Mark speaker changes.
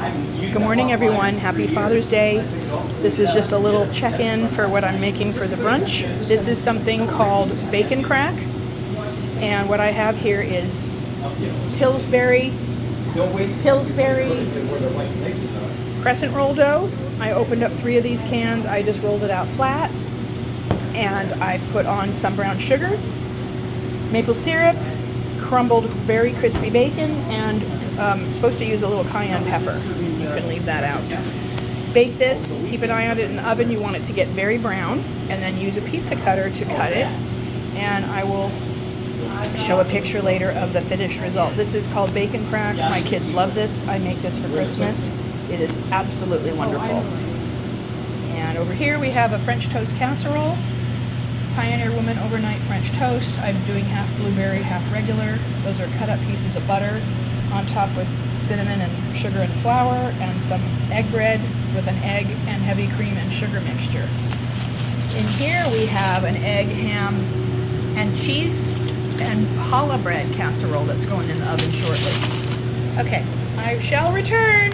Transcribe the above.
Speaker 1: Good morning, everyone. Happy Father's Day. This is just a little check-in for what I'm making for the brunch. This is something called bacon crack, and what I have here is Pillsbury crescent roll dough. I opened up 3 of these cans. I just rolled it out flat, and I put on some brown sugar, maple syrup, crumbled very crispy bacon, and supposed to use a little cayenne pepper. You can leave that out. Bake this, keep an eye on it in the oven. You want it to get very brown, and then use a pizza cutter to cut it, and I will show a picture later of the finished result. This is called bacon crack. My kids love this. I make this for Christmas. It is absolutely wonderful. And over here we have a French toast casserole. Pioneer Woman overnight French toast. I'm doing half blueberry, half regular. Those are cut up pieces of butter on top with cinnamon and sugar and flour, and some egg bread with an egg and heavy cream and sugar mixture. In here we have an egg, ham, and cheese and challah bread casserole that's going in the oven shortly. Okay, I shall return.